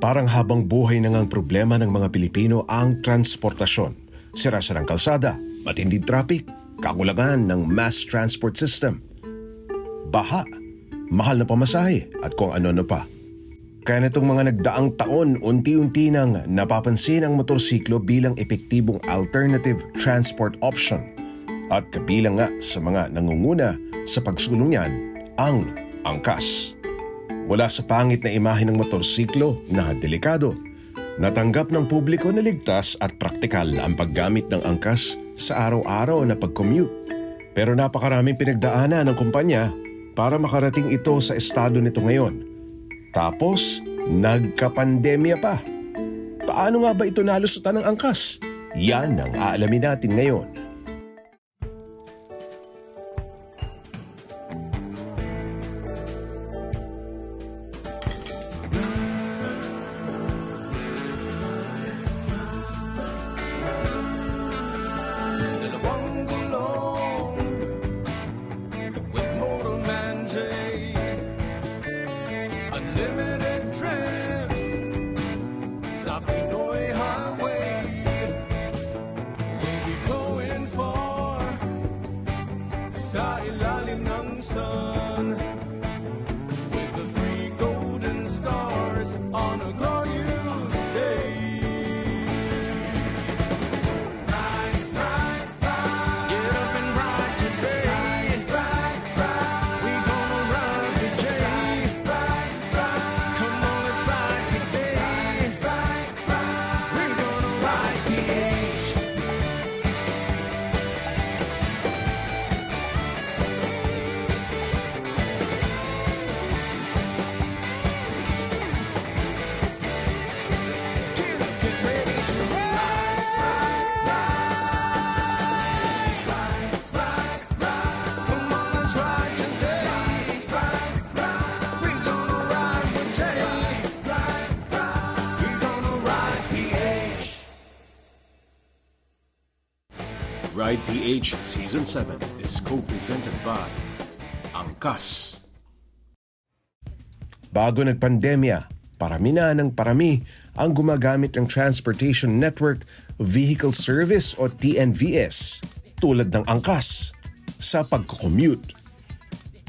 Parang habang buhay na ngang problema ng mga Pilipino ang transportasyon. Sira-sirang kalsada, matinding traffic, kakulangan ng mass transport system, baha, mahal na pamasahe at kung ano-ano pa. Kaya nitong mga nagdaang taon, unti-unti nang napapansin ang motorsiklo bilang epektibong alternative transport option. At kabilang nga sa mga nangunguna sa pagsulong niyan, ang angkas. Mula sa pangit na imahe ng motorsiklo na delikado, natanggap ng publiko na ligtas at praktikal ang paggamit ng angkas sa araw-araw na pag-commute. Pero napakaraming pinagdaanan ng kumpanya para makarating ito sa estado nito ngayon. Tapos, nagka-pandemya pa. Paano nga ba ito nalusutan ng angkas? Yan ang aalamin natin ngayon. Sa ilalim ng sun, with the three golden stars on a glorious day. Ride, ride, ride. Get up and ride today. Ride, ride, ride. We gonna ride the J. Ride, ride, ride. Come on, let's ride today. Ride, ride, ride. We're gonna ride the H. Ride PH Season 7 is co-presented by Angkas. Bago nagpandemya, parami na ng parami ang gumagamit ng Transportation Network Vehicle Service o TNVS tulad ng Angkas sa pagko-commute.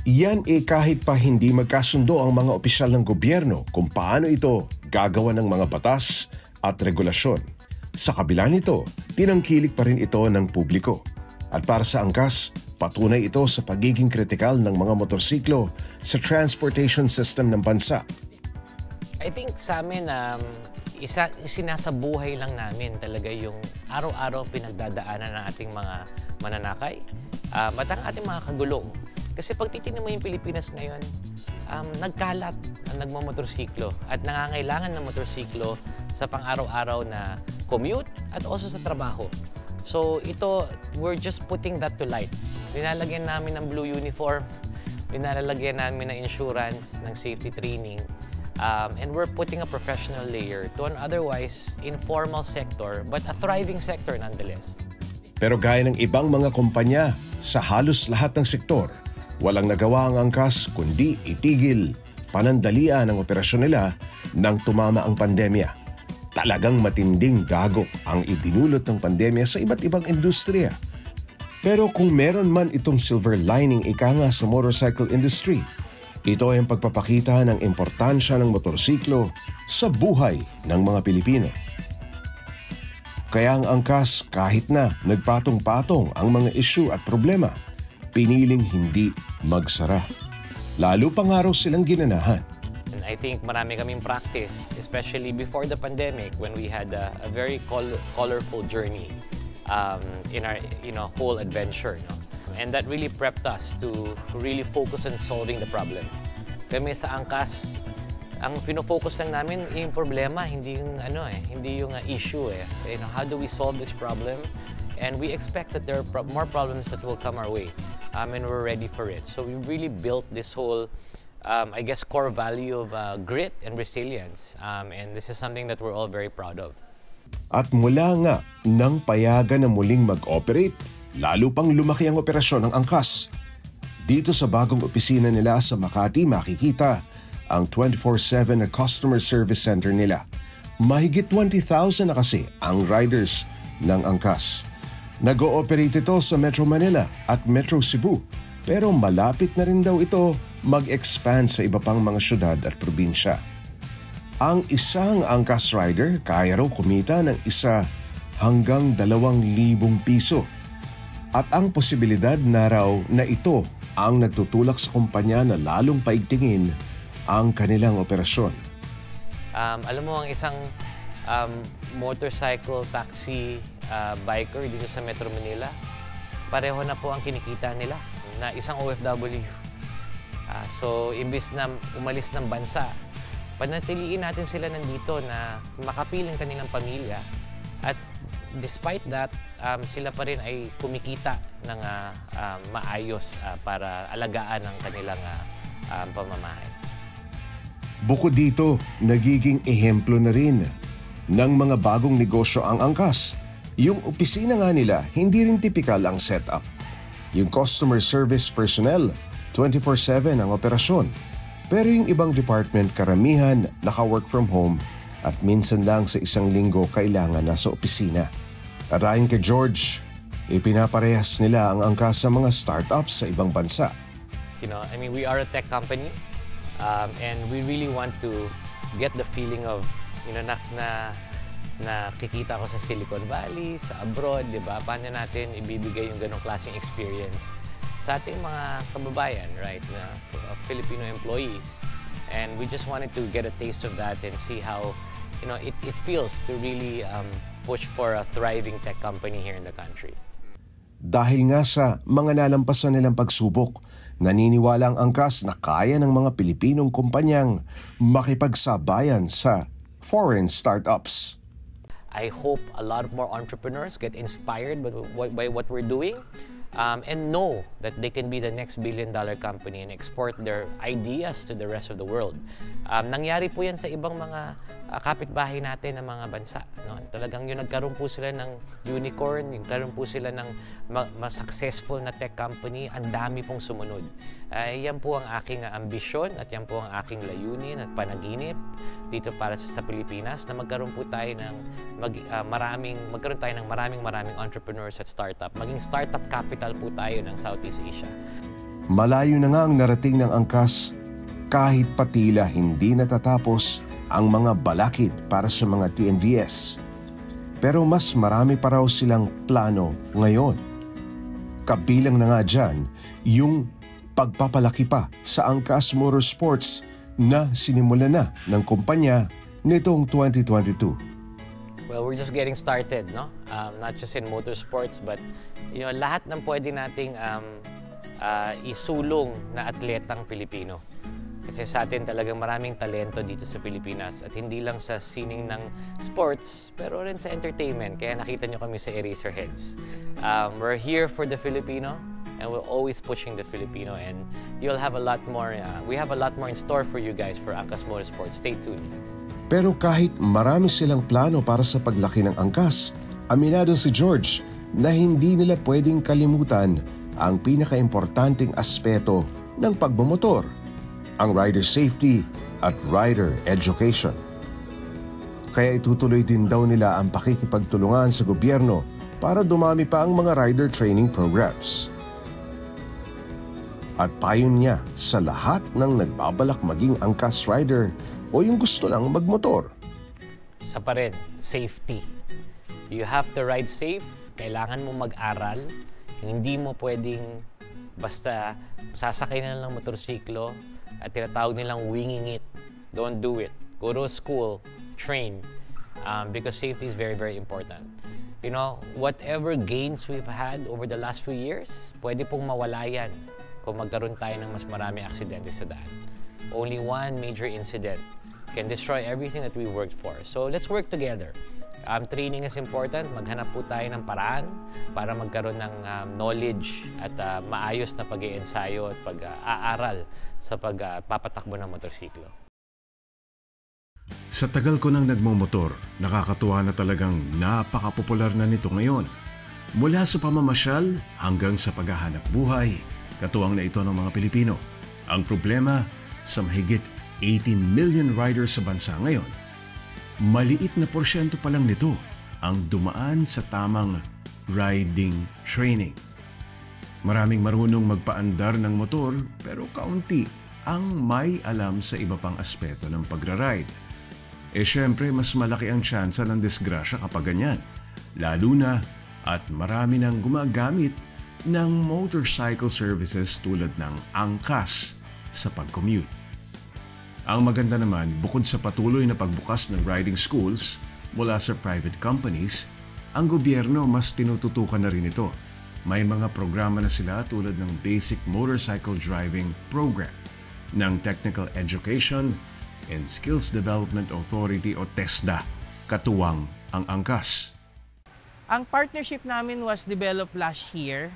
Yan kahit pa hindi magkasundo ang mga opisyal ng gobyerno kung paano ito gagawa ng mga batas at regulasyon. Sa kabila nito, tinangkilik pa rin ito ng publiko. At para sa Angkas, patunay ito sa pagiging kritikal ng mga motorsiklo sa transportation system ng bansa. I think sa amin, isinasabuhay lang namin talaga yung araw-araw pinagdadaanan ng ating mga mananakay at ang ating mga kagulong. Kasi pag titignan mo yung Pilipinas ngayon, nagkalat ang nagmamotorsiklo at nangangailangan ng motorsiklo sa pang-araw-araw na commute at also sa trabaho. So ito, we're just putting that to light. Linalagyan namin ng blue uniform, linalagyan namin ng insurance, ng safety training, and we're putting a professional layer to an otherwise informal sector but a thriving sector nonetheless. Pero gaya ng ibang mga kumpanya sa halos lahat ng sektor, walang nagawa ang Angkas kundi itigil, panandalian ang operasyon nila nang tumama ang pandemya. Talagang matinding dagok ang idinulot ng pandemya sa iba't ibang industriya. Pero kung meron man itong silver lining ika nga sa motorcycle industry, ito ay ang pagpapakita ng importansya ng motorsiklo sa buhay ng mga Pilipino. Kaya ang Angkas kahit na nagpatong-patong ang mga issue at problema, piniling hindi magsara. Lalo pa nga raw silang ginanahan. I think marami kaming practice, especially before the pandemic when we had a very colorful journey in our whole adventure. No? And that really prepped us to really focus on solving the problem. Kami sa Angkas, ang pinofocus lang namin yung problema, hindi yung issue eh. How do we solve this problem? And we expect that there are more problems that will come our way, and we're ready for it. So we really built this whole core value of grit and resilience. And this is something that we're all very proud of. At mula nga nang payagan na muling mag-operate, lalo pang lumaki ang operasyon ng Angkas. Dito sa bagong opisina nila sa Makati, makikita ang 24/7 na customer service center nila. Mahigit 20,000 na kasi ang riders ng angkas. Nag-ooperate ito sa Metro Manila at Metro Cebu, pero malapit na rin daw ito mag-expand sa iba pang mga syudad at probinsya. Ang isang angkas rider kaya raw kumita ng 1 hanggang 2,000 piso. At ang posibilidad na raw na ito ang nagtutulak sa kumpanya na lalong paigtingin ang kanilang operasyon. Alam mo, ang isang motorcycle, taxi, biker dito sa Metro Manila, pareho na po ang kinikita nila na isang OFW. So, imbis na umalis ng bansa, panatiliin natin sila nandito na makapiling kanilang pamilya. At despite that, sila pa rin ay kumikita ng maayos para alagaan ang kanilang pamamahay. Bukod dito, nagiging ehemplo na rin ng mga bagong negosyo ang angkas. Yung opisina nga nila, hindi rin typical ang setup. Yung customer service personnel, 24/7 ang operasyon. Pero yung ibang department, karamihan naka-work from home at minsan lang sa isang linggo kailangan nasa opisina. At ayon kay George, ipinaparehas nila ang angkas sa mga startups sa ibang bansa. You know, I mean, we are a tech company, and we really want to get the feeling of, you know, nakikita ko sa Silicon Valley, sa abroad, di ba? Paano natin ibibigay yung ganong klaseng experience sa ating mga kababayan, right, na Filipino employees. And we just wanted to get a taste of that and see how, you know, it feels to really push for a thriving tech company here in the country. Dahil nga sa mga nalampasan nilang pagsubok, naniniwala ang angkas na kaya ng mga Pilipinong kumpanyang makipagsabayan sa foreign startups. I hope a lot of more entrepreneurs get inspired by what we're doing, and know that they can be the next billion-dollar company and export their ideas to the rest of the world. Nangyari po yan sa ibang mga kapitbahay natin ng mga bansa. No? Talagang yung nagkaroon po sila ng unicorn, yung nagkaroon po sila ng mas-successful na tech company, ang dami pong sumunod. Yan po ang aking ambisyon at yan po ang aking layunin at panaginip dito para sa Pilipinas, na magkaroon po tayo ng maraming entrepreneurs at startup. Maging startup capital po tayo ng Southeast Asia. Malayo na nga ang narating ng angkas, kahit patila hindi natatapos ang mga balakid para sa mga TNVS. Pero mas marami pa raw silang plano ngayon. Kabilang na nga dyan yung pagpapalaki pa sa Angkas Motorsports na sinimula na ng kumpanya nitong 2022. Well, we're just getting started, no? Not just in motorsports, but you know, lahat ng pwede nating isulong na atletang Pilipino. Kasi sa atin talagang maraming talento dito sa Pilipinas, at hindi lang sa sining ng sports, pero rin sa entertainment. Kaya nakita nyo kami sa Eraserheads. We're here for the Filipino, and we're always pushing the Filipino, and you'll have a lot more, we have a lot more in store for you guys for Angkas Motorsports. Stay tuned. Pero kahit marami silang plano para sa paglaki ng angkas, aminado si George na hindi nila pwedeng kalimutan ang pinaka-importanting aspeto ng pagmumotor, ang rider safety at rider education. Kaya itutuloy din daw nila ang pakikipagtulungan sa gobyerno para dumami pa ang mga rider training programs. At payon niya sa lahat ng nagbabalak maging angkas rider o yung gusto lang magmotor. Isa pa rin, safety. You have to ride safe. Kailangan mo mag-aral. Hindi mo pwedeng basta sasakay na lang ng motorsiklo at tinatawag nilang winging it. Don't do it. Go to school, train, because safety is very, very important. You know, whatever gains we've had over the last few years, pwede pong mawala yan kung magkaroon tayo ng mas marami aksidente sa daan. Only one major incident can destroy everything that we worked for. So let's work together. Training is important. Maghanap po tayo ng paraan para magkaroon ng knowledge at maayos na pag-iensayo at pag-aaral sa pagpapatakbo ng motorsiklo. Sa tagal ko nang nagmumotor, nakakatuwa na talagang napakapopular na nito ngayon. Mula sa pamamasyal hanggang sa paghahanap buhay, katuwang na ito ng mga Pilipino. Ang problema, sa mahigit 18 million riders sa bansa ngayon, maliit na porsyento pa lang nito ang dumaan sa tamang riding training. Maraming marunong magpaandar ng motor pero kaunti ang may alam sa iba pang aspeto ng pagra-ride. Syempre, mas malaki ang tsansa ng disgrasya kapag ganyan. Lalo na at marami nang gumagamit ng motorcycle services tulad ng angkas sa pag-commute. Ang maganda naman, bukod sa patuloy na pagbukas ng riding schools mula sa private companies, ang gobyerno mas tinututukan na rin ito. May mga programa na sila tulad ng Basic Motorcycle Driving Program ng Technical Education and Skills Development Authority o TESDA, katuwang ang angkas. Ang partnership namin was developed last year.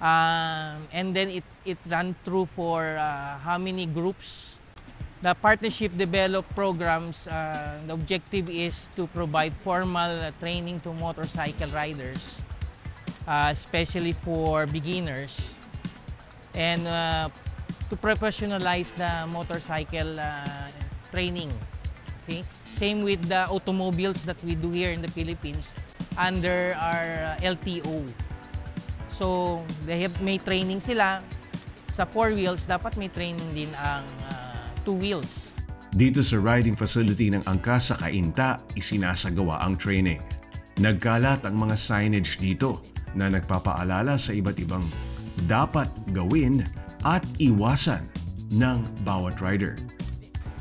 And then it ran through for how many groups. The partnership developed programs, the objective is to provide formal training to motorcycle riders, especially for beginners, and to professionalize the motorcycle training. Okay? Same with the automobiles that we do here in the Philippines under our LTO. So, may training sila sa 4 wheels, dapat may training din ang 2 wheels. Dito sa riding facility ng angkas sa Cainta, isinasagawa ang training. Nagkalat ang mga signage dito na nagpapaalala sa iba't ibang dapat gawin at iwasan ng bawat rider.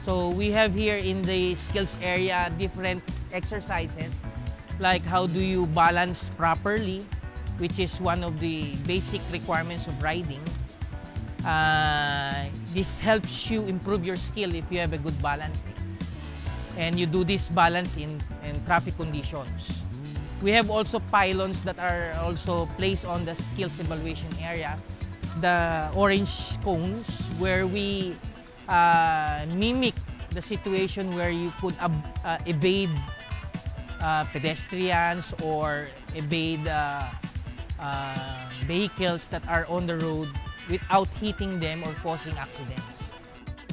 So we have here in the skills area different exercises like how do you balance properly, which is one of the basic requirements of riding. This helps you improve your skill if you have a good balancing. And you do this balance in traffic conditions. We have also pylons that are also placed on the skills evaluation area. The orange cones where we mimic the situation where you could evade pedestrians or evade vehicles that are on the road without hitting them or causing accidents.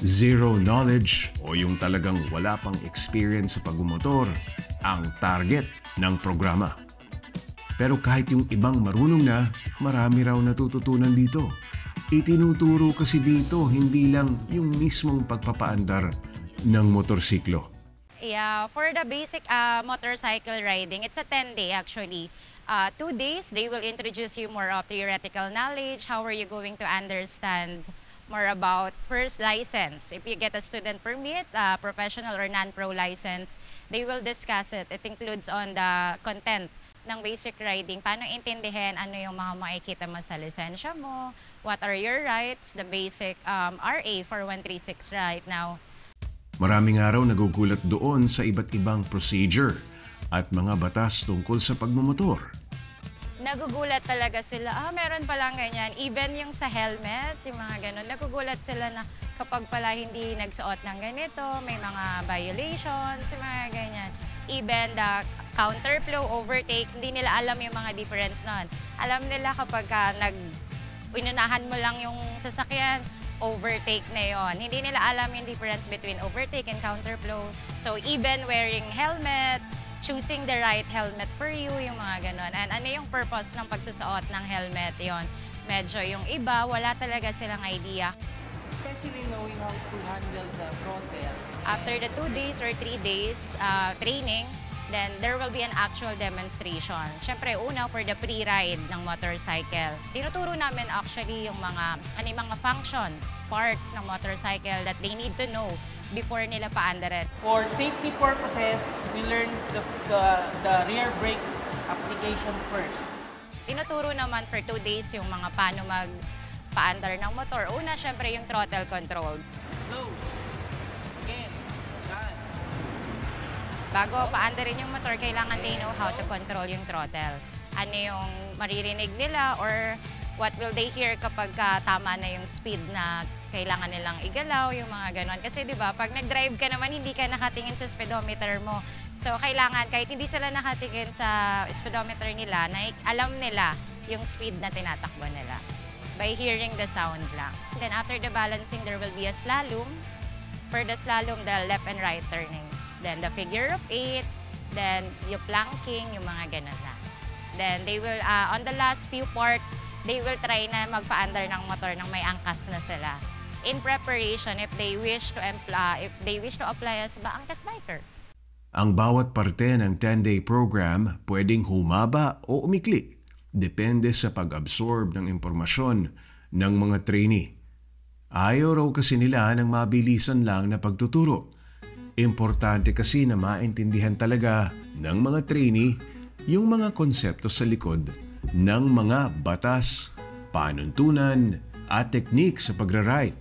Zero knowledge o yung talagang wala pang experience sa pagmumotor ang target ng programa. Pero kahit yung ibang marunong na, marami raw natututunan dito. Itinuturo kasi dito hindi lang yung mismong pagpapaandar ng motorsiklo. Yeah, for the basic motorcycle riding, it's a 10-day actually. 2 days, they will introduce you more of theoretical knowledge. How are you going to understand more about first license? If you get a student permit, professional or non-pro license, they will discuss it. It includes on the content ng basic riding. Paano intindihin ano yung mga makikita mo sa lisensya mo, what are your rights, the basic RA 4136 right now. Maraming araw nagugulat doon sa iba't ibang procedure at mga batas tungkol sa pagmumotor. Nagugulat talaga sila, meron palang ganyan. Even yung sa helmet, yung mga ganun, nagugulat sila na kapag pala hindi nagsuot ng ganito, may mga violations, yung mga ganyan. Even the counterflow, overtake, hindi nila alam yung mga difference nun. Alam nila kapag inunahan mo lang yung sasakyan, overtake na yon. Hindi nila alam yung difference between overtake and counterflow. So even wearing helmet, choosing the right helmet for you, yung mga ganon. And ano yung purpose ng pagsusuot ng helmet, yon. Medyo yung iba, wala talaga silang idea. Especially knowing how to handle the throttle. After the 2 days or 3 days training, then there will be an actual demonstration. Siyempre, una for the pre-ride ng motorcycle. Tinuturo namin actually yung mga functions, parts ng motorcycle that they need to know before nila paandarin. For safety purposes, we learned the rear brake application first. Tinuturo naman for 2 days yung mga paano magpaandar ng motor. Una, siyempre yung throttle control. Close. Again. Gas. Bago paandarin yung motor, kailangan they know how to control yung throttle. Ano yung maririnig nila or what will they hear kapag tama na yung speed na kailangan nilang igalaw, yung mga ganon. Kasi di ba, pag nag-drive ka naman, hindi ka nakatingin sa speedometer mo. So, kailangan, kahit hindi sila nakatingin sa speedometer nila, alam nila yung speed na tinatakbo nila by hearing the sound lang. Then, after the balancing, there will be a slalom. For the slalom, the left and right turnings. Then the figure of 8, then yung planking, yung mga ganun na. Then they will, on the last few parts, they will try na magpa-under ng motor nang may angkas na sila. In preparation, if they wish to apply as angkas biker. Ang bawat parte ng 10-day program pwedeng humaba o umikli. Depende sa pag-absorb ng impormasyon ng mga trainee. Ayaw raw kasi nila ng mabilisan lang na pagtuturo. Importante kasi na maintindihan talaga ng mga trainee yung mga konsepto sa likod ng mga batas, panuntunan at teknik sa pagra-ride.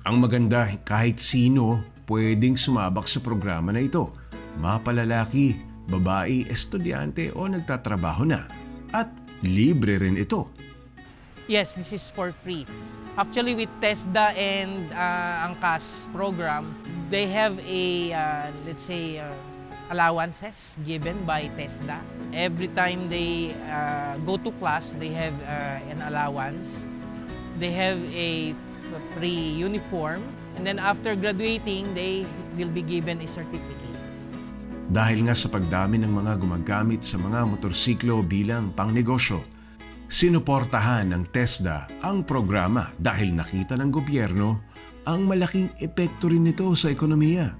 Ang maganda, kahit sino pwedeng sumabak sa programa na ito. Mapalalaki, babae, estudyante o nagtatrabaho na. At libre rin ito. Yes, this is for free. Actually, with TESDA and Angkas program, they have a, let's say, allowances given by TESDA. Every time they go to class, they have an allowance. They have a free uniform. And then after graduating, they will be given a certificate. Dahil nga sa pagdami ng mga gumagamit sa mga motorsiklo bilang pangnegosyo, sinuportahan ng TESDA ang programa dahil nakita ng gobyerno ang malaking epekto rin nito sa ekonomiya.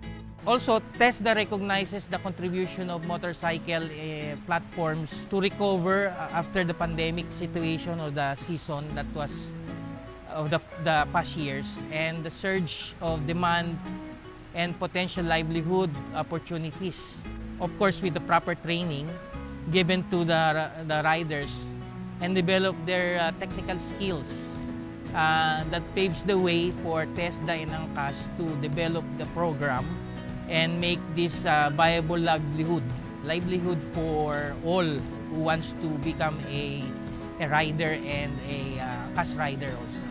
Also, TESDA recognizes the contribution of motorcycle platforms to recover after the pandemic situation or the season that was of the past years and the surge of demand and potential livelihood opportunities. Of course, with the proper training given to the riders and develop their technical skills that paves the way for TESDA and Angkas to develop the program and make this viable livelihood for all who wants to become a rider and a Angkas rider also.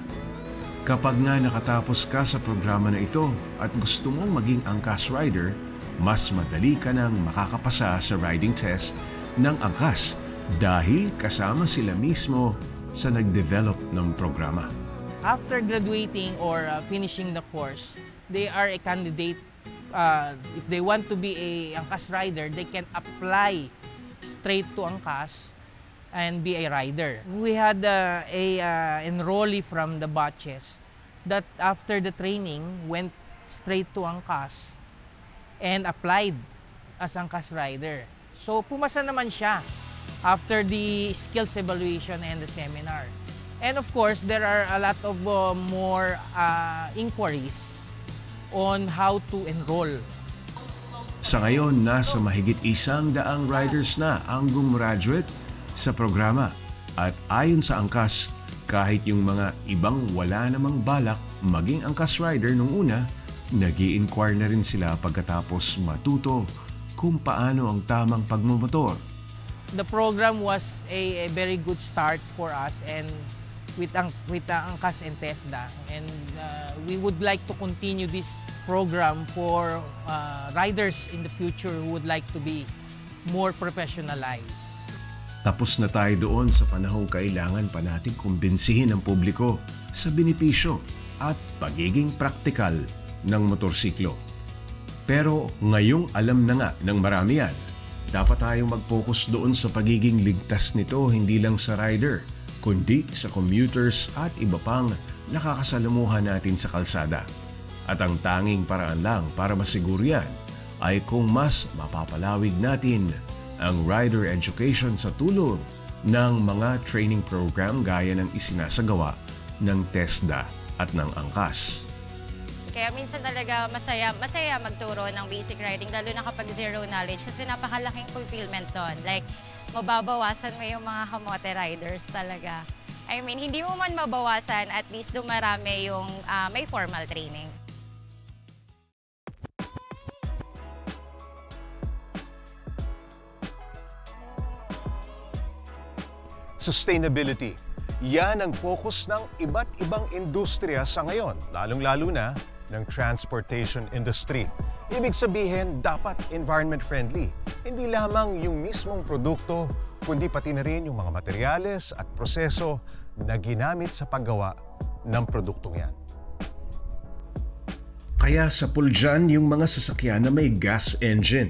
Kapag nga nakatapos ka sa programa na ito at gusto mong maging Angkas rider, mas madali ka nang makakapasa sa riding test ng Angkas dahil kasama sila mismo sa nag-develop ng programa. After graduating or finishing the course, they are a candidate. If they want to be a Angkas rider, they can apply straight to Angkas and be a rider. We had a enrollee from the batches that after the training went straight to Angkas and applied as Angkas rider. So pumasa naman siya after the skills evaluation and the seminar. And of course, there are a lot of more inquiries on how to enroll. Sa ngayon, nasa mahigit 100 riders na ang gumraduate sa programa. At ayon sa Angkas, kahit yung mga ibang wala namang balak maging Angkas rider nung una, nag-i-inquire na rin sila pagkatapos matuto kung paano ang tamang pagmumotor. The program was a very good start for us and with Angkas and TESDA. And we would like to continue this program for riders in the future who would like to be more professionalized. Tapos na tayo doon sa panahong kailangan pa nating kumbinsihin ang publiko sa benepisyo at pagiging praktikal ng motorsiklo. Pero ngayong alam na nga ng marami yan, dapat tayong mag-focus doon sa pagiging ligtas nito hindi lang sa rider, kundi sa commuters at iba pang nakakasalamuhan natin sa kalsada. At ang tanging paraan lang para masiguro yan ay kung mas mapapalawig natin ang rider education sa tulong ng mga training program gaya ng isinasagawa ng TESDA at ng Angkas. Kaya minsan talaga masaya magturo ng basic riding, lalo na kapag zero knowledge kasi napakalaking fulfillment doon. Like, mababawasan mo yung mga kamote riders talaga. I mean, hindi mo man mabawasan, at least dumarami yung may formal training. Sustainability. Yan ang focus ng iba't ibang industriya sa ngayon, lalong-lalo na ng transportation industry. Ibig sabihin, dapat environment-friendly. Hindi lamang yung mismong produkto, kundi pati na rin yung mga materyales at proseso na ginamit sa paggawa ng produktong yan. kaya sapul dyan yung mga sasakyan na may gas engine.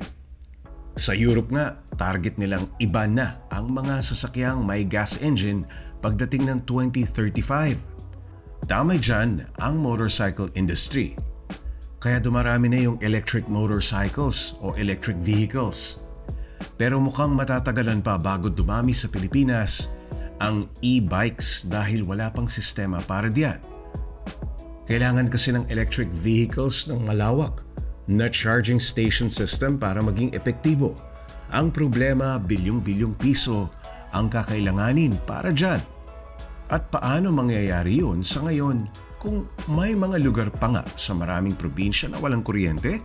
Sa Europe nga, target nilang iba na ang mga sasakyang may gas engine pagdating ng 2035. Damay dyan ang motorcycle industry. Kaya dumarami na yung electric motorcycles o electric vehicles. Pero mukhang matatagalan pa bago dumami sa Pilipinas ang e-bikes dahil wala pang sistema para diyan. Kailangan kasi ng electric vehicles ng malawak na charging station system para maging epektibo. Ang problema, bilyong-bilyong piso ang kakailanganin para dyan. At paano mangyayari yun sa ngayon kung may mga lugar pa nga sa maraming probinsya na walang kuryente?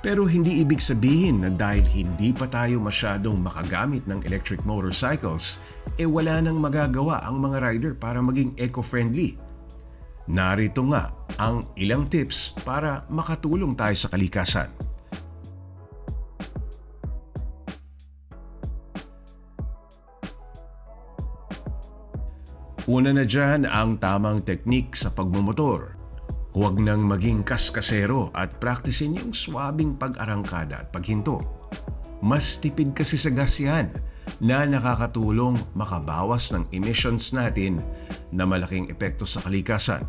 Pero hindi ibig sabihin na dahil hindi pa tayo masyadong makagamit ng electric motorcycles, wala nang magagawa ang mga rider para maging eco-friendly. Narito nga ang ilang tips para makatulong tayo sa kalikasan. Una na dyan ang tamang teknik sa pagmumotor. Huwag nang maging kaskasero at praktisin yung swabing pag-arangkada at paghinto. Mas tipid kasi sa gas yan na nakakatulong makabawas ng emissions natin na malaking epekto sa kalikasan.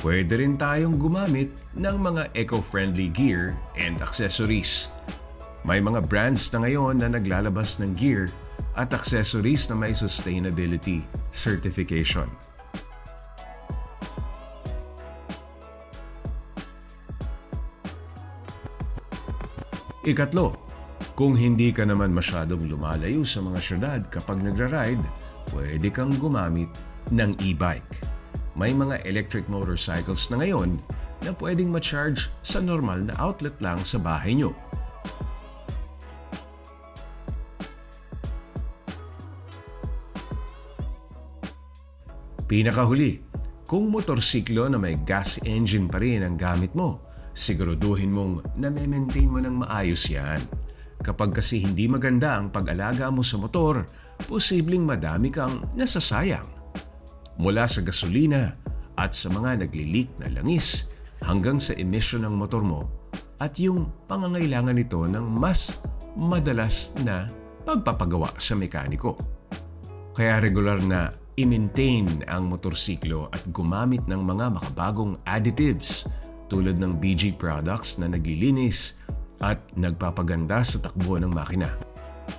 Pwede rin tayong gumamit ng mga eco-friendly gear and accessories. May mga brands na ngayon na naglalabas ng gear at accessories na may sustainability certification. Ikatlo, kung hindi ka naman masyadong lumalayo sa mga syudad kapag nagra-ride, pwede kang gumamit ng e-bike. May mga electric motorcycles na ngayon na pwedeng ma-charge sa normal na outlet lang sa bahay nyo. Pinakahuli, kung motorsiklo na may gas engine pa rin ang gamit mo, siguraduhin mong na-maintain mo ng maayos yan. Kapag kasi hindi maganda ang pag-alaga mo sa motor, posibleng madami kang nasasayang. Mula sa gasolina at sa mga nagli-leak na langis hanggang sa emission ng motor mo at yung pangangailangan nito ng mas madalas na pagpapagawa sa mekaniko. Kaya regular na i-maintain ang motorsiklo at gumamit ng mga makabagong additives tulad ng BG products na naglilinis at nagpapaganda sa takbo ng makina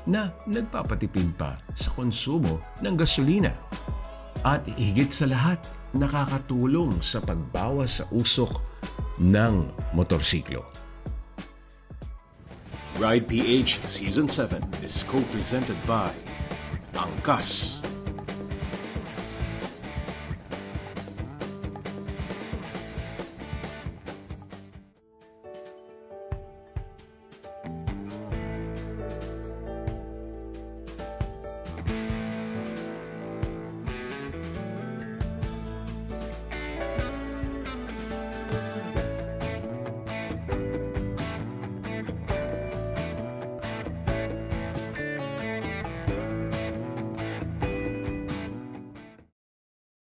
na nagpapatipid pa sa konsumo ng gasolina. At higit sa lahat, nakakatulong sa pagbawas sa usok ng motorsiklo. Ride PH Season 7 is co-presented by Angkas.